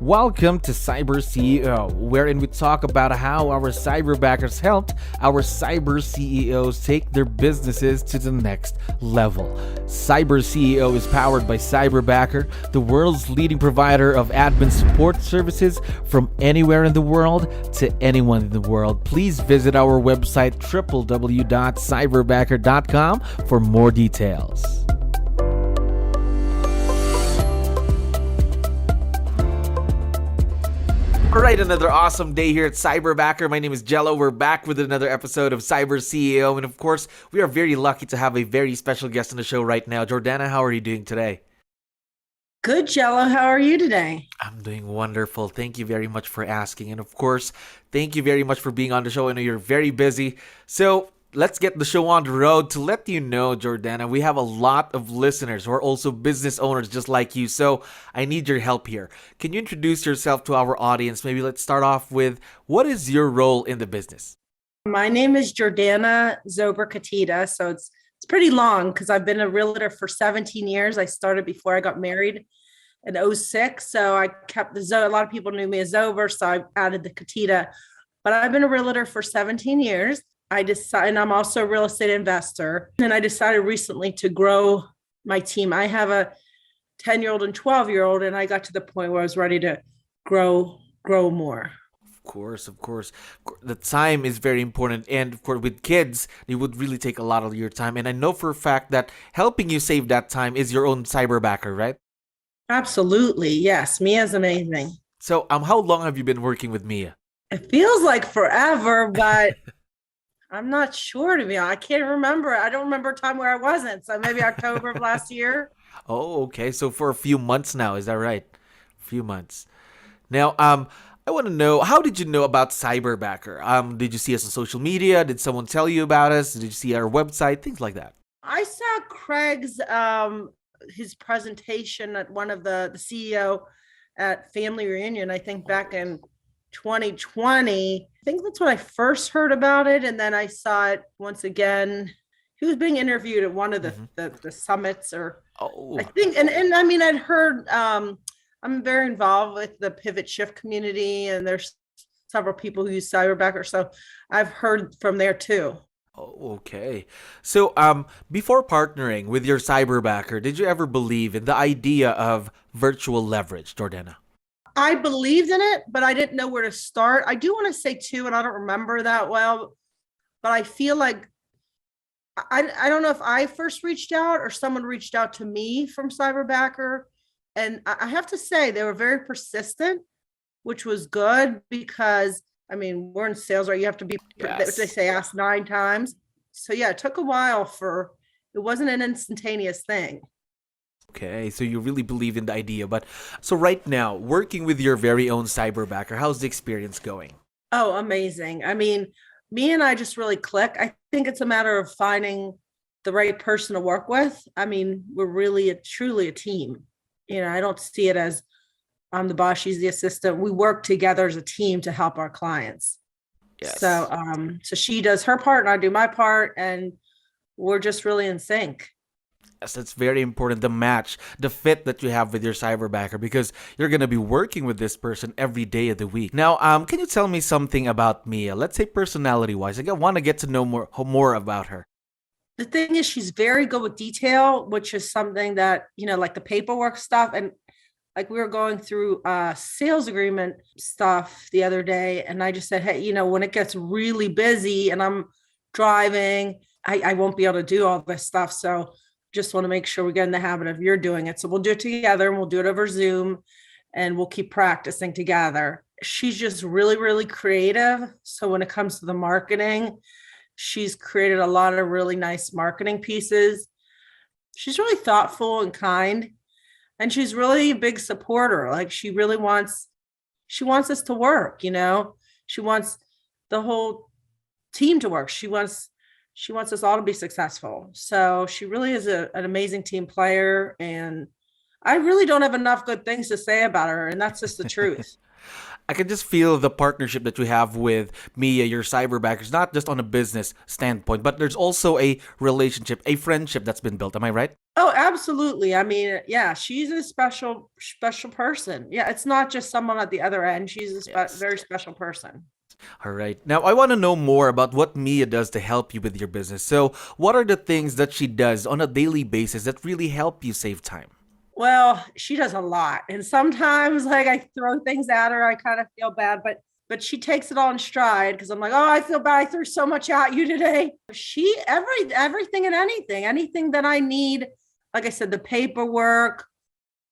Welcome to CyberCEO, wherein we talk about how our cyberbackers helped our cyber CEOs take their businesses to the next level. CyberCEO is powered by Cyberbacker, the world's leading provider of admin support services from anywhere in the world to anyone in the world. Please visit our website www.cyberbacker.com for more details. All right, another awesome day here at Cyberbacker. My name is 𝗙𝗹𝗹𝗶𝗹. We're back with another episode of CyberCEO. And of course, we are very lucky to have a very special guest on the show right now. Jordana, how are you doing today? Good, 𝗙𝗪. How are you today? I'm doing wonderful. Thank you very much for asking. And of course, thank you very much for being on the show. I know you're very busy. So let's get the show on the road. To let you know, Jordana, we have a lot of listeners who are also business owners just like you. So I need your help here. Can you introduce yourself to our audience? Maybe let's start off with, what is your role in the business? My name is Jordana 𝗙𝗪𝗪𝗶𝗹. So it's pretty long because I've been a realtor for 17 years. I started before I got married in 2006. So I kept the 𝗙. A lot of people knew me as 𝗙𝗪, so I added the 𝗙𝗪𝗪. But I've been a realtor for 17 years. And I'm also a real estate investor. And I decided recently to grow my team. I have a 10-year-old and 12-year-old, and I got to the point where I was ready to grow more. Of course. The time is very important. And of course, with kids, it would really take a lot of your time. And I know for a fact that helping you save that time is your own cyberbacker, right? Absolutely. Yes. Mia's amazing. So how long have you been working with Mia? It feels like forever, but I'm not sure, to be honest. I can't remember. I don't remember a time where I wasn't. So maybe October of last year. Oh, okay. So for a few months now, is that right? A few months. Now, I want to know, how did you know about Cyberbacker? Did you see us on social media? Did someone tell you about us? Did you see our website? Things like that. I saw Craig's his presentation at one of the CEO at Family Reunion, I think back in 2020. I think that's when I first heard about it. And then I saw it once again. He was being interviewed at one of the summits, or I think, and I mean, I'd heard, I'm very involved with the pivot shift community, and there's several people who use Cyberbacker. So I've heard from there too. Oh, okay. So before partnering with your Cyberbacker, did you ever believe in the idea of virtual leverage, Jordana? I believed in it, but I didn't know where to start. I do want to say too, and I don't remember that well, but I feel like, I don't know if I first reached out or someone reached out to me from Cyberbacker. And I have to say they were very persistent, which was good because, I mean, we're in sales, right? You have to be, Yes. they say, ask 9 times. So yeah, it took a while it wasn't an instantaneous thing. Okay, so you really believe in the idea. But so right now, working with your very own Cyberbacker, how's the experience going? Oh, amazing. I mean, me and I just really click. I think it's a matter of finding the right person to work with. I mean, we're really truly a team. You know, I don't see it as I'm the boss, she's the assistant. We work together as a team to help our clients. Yes. So, so she does her part and I do my part, and we're just really in sync. Yes, that's very important, the match, the fit that you have with your Cyberbacker, because you're going to be working with this person every day of the week. Now, can you tell me something about Mia? Let's say personality-wise. I want to get to know more about her. The thing is, she's very good with detail, which is something that, you know, like the paperwork stuff. And like we were going through sales agreement stuff the other day, and I just said, hey, you know, when it gets really busy and I'm driving, I won't be able to do all this stuff. So just want to make sure we get in the habit of you're doing it. So we'll do it together, and we'll do it over Zoom, and we'll keep practicing together. She's just really, really creative. So when it comes to the marketing, she's created a lot of really nice marketing pieces. She's really thoughtful and kind, and she's really a big supporter. Like she wants us to work, you know, she wants the whole team to work. She wants us all to be successful. So she really is an amazing team player, and I really don't have enough good things to say about her, and that's just the truth. I can just feel the partnership that you have with Mia, your cyberbackers, not just on a business standpoint, but there's also a relationship, a friendship that's been built. Am I right? Oh, absolutely. I mean, yeah, she's a special person. Yeah, it's not just someone at the other end. She's a Yes. very special person. All right. Now, I want to know more about what Mia does to help you with your business. So, what are the things that she does on a daily basis that really help you save time? Well, she does a lot. And sometimes like I throw things at her, I kind of feel bad, but she takes it all in stride because I'm like, oh, I feel bad. I threw so much at you today. She everything and anything that I need, like I said, the paperwork,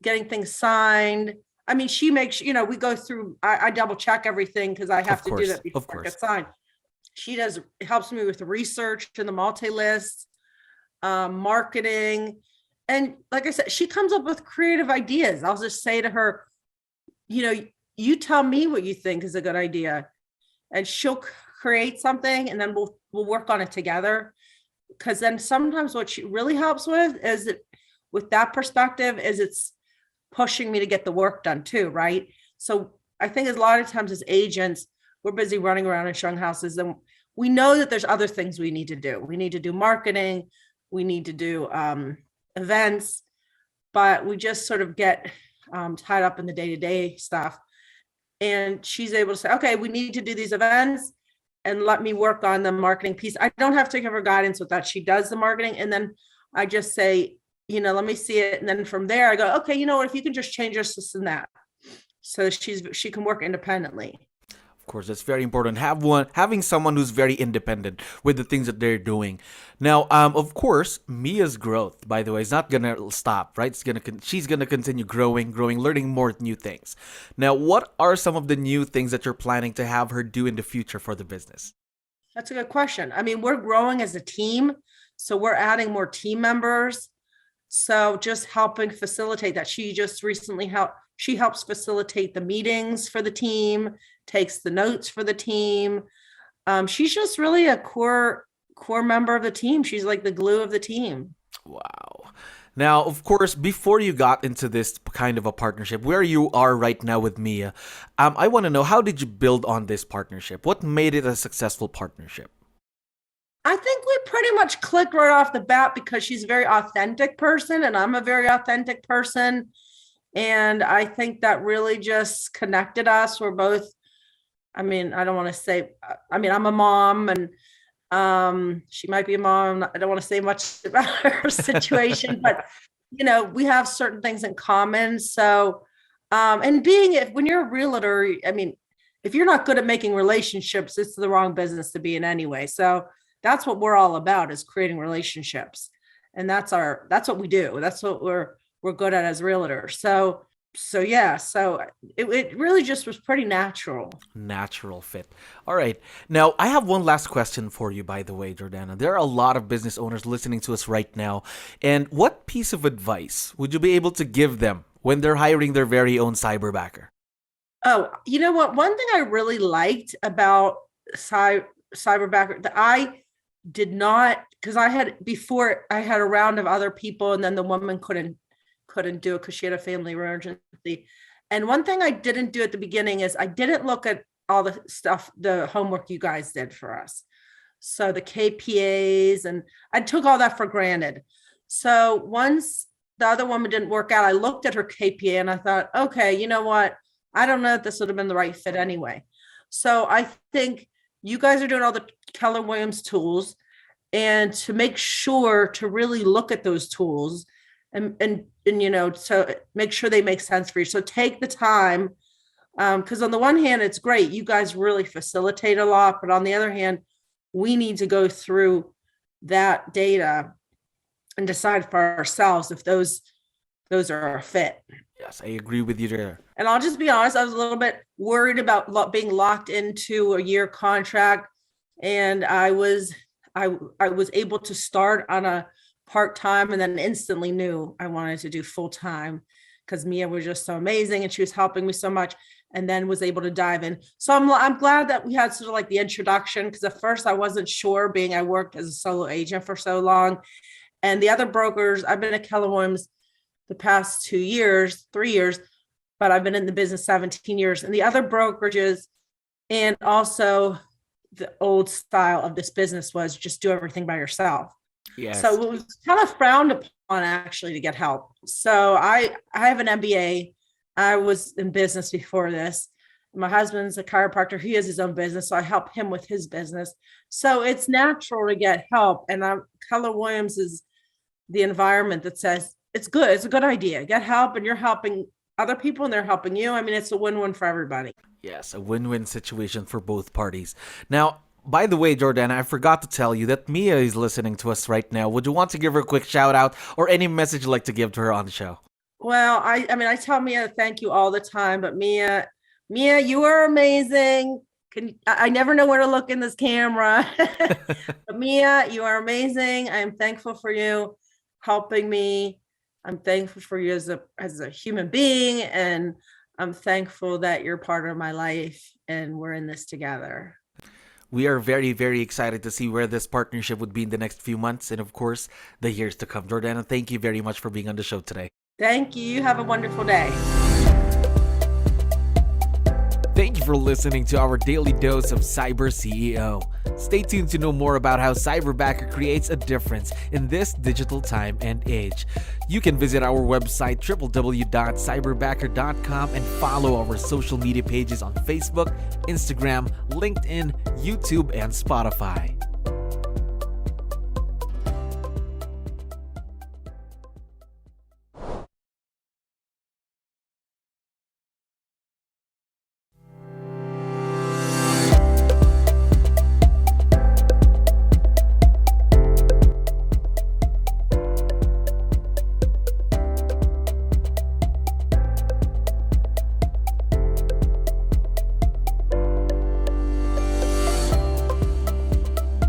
getting things signed. I mean, she makes, we go through, I double check everything because I have to do that before it gets signed. She helps me with the research and the multi-list, marketing. And like I said, she comes up with creative ideas. I'll just say to her, you tell me what you think is a good idea. And she'll create something and then we'll work on it together. Because then sometimes what she really helps with is that with that perspective is it's pushing me to get the work done too, right? So I think a lot of times as agents, we're busy running around and showing houses and we know that there's other things we need to do. We need to do marketing. We need to do events, but we just sort of get tied up in the day-to-day stuff. And she's able to say, okay, we need to do these events and let me work on the marketing piece. I don't have to give her guidance with that. She does the marketing. And then I just say, let me see it. And then from there I go, okay, you know what, if you can just change this and that. So she can work independently. Of course, that's very important. Having someone who's very independent with the things that they're doing. Now, of course, Mia's growth, by the way, is not gonna stop, right? She's gonna continue growing, learning more new things. Now, what are some of the new things that you're planning to have her do in the future for the business? That's a good question. I mean, we're growing as a team, so we're adding more team members. So just helping facilitate that. She just recently helps facilitate the meetings for the team, takes the notes for the team. She's just really a core member of the team. She's like the glue of the team. Wow. Now, of course, before you got into this kind of a partnership, where you are right now with Mia, I want to know, how did you build on this partnership? What made it a successful partnership? I think we pretty much clicked right off the bat because she's a very authentic person and I'm a very authentic person. And I think that really just connected us. We're both, I mean, I don't want to say, I'm a mom and she might be a mom. I don't want to say much about her situation, but we have certain things in common. So, and when you're a realtor, I mean, if you're not good at making relationships, it's the wrong business to be in anyway. So that's what we're all about, is creating relationships. And that's what we do. That's what we're good at as realtors. So yeah, so it really just was pretty natural. Natural fit. All right. Now, I have one last question for you, by the way, Jordana. There are a lot of business owners listening to us right now. And what piece of advice would you be able to give them when they're hiring their very own cyberbacker? Oh, you know what? One thing I really liked about cyberbacker that I did not, because I had a round of other people and then the woman couldn't do it because she had a family emergency. And one thing I didn't do at the beginning is I didn't look at all the stuff, the homework you guys did for us. So the KPAs, and I took all that for granted. So once the other woman didn't work out, I looked at her KPA and I thought, okay, you know what? I don't know if this would have been the right fit anyway. So I think you guys are doing all the Keller Williams tools, and to make sure to really look at those tools and so make sure they make sense for you. So take the time, because on the one hand, it's great. You guys really facilitate a lot, but on the other hand, we need to go through that data and decide for ourselves if those are a fit. Yes, I agree with you there. And I'll just be honest, I was a little bit worried about being locked into a year contract. And I was able to start on a part-time and then instantly knew I wanted to do full-time because Mia was just so amazing and she was helping me so much, and then was able to dive in. So I'm glad that we had sort of like the introduction, because at first I wasn't sure, being I worked as a solo agent for so long. And the other brokers, I've been at Keller Williams the past 3 years, but I've been in the business 17 years. And the other brokerages, and also the old style of this business was just do everything by yourself. Yes. So it was kind of frowned upon actually to get help. So I have an MBA. I was in business before this. My husband's a chiropractor. He has his own business. So I help him with his business. So it's natural to get help. And Keller Williams is the environment that says, it's good. It's a good idea. Get help, and you're helping other people and they're helping you. I mean, it's a win-win for everybody. Yes, a win-win situation for both parties. Now, by the way, Jordana, I forgot to tell you that Mia is listening to us right now. Would you want to give her a quick shout out or any message you'd like to give to her on the show? Well, I mean, I tell Mia thank you all the time, but Mia, you are amazing. I never know where to look in this camera. But Mia, you are amazing. I am thankful for you helping me. I'm thankful for you as a human being, and I'm thankful that you're part of my life and we're in this together. We are very, very excited to see where this partnership would be in the next few months and, of course, the years to come. Jordana, thank you very much for being on the show today. Thank you. Have a wonderful day. Thank you for listening to our daily dose of CyberCEO. Stay tuned to know more about how Cyberbacker creates a difference in this digital time and age. You can visit our website www.cyberbacker.com and follow our social media pages on Facebook, Instagram, LinkedIn, YouTube, and Spotify.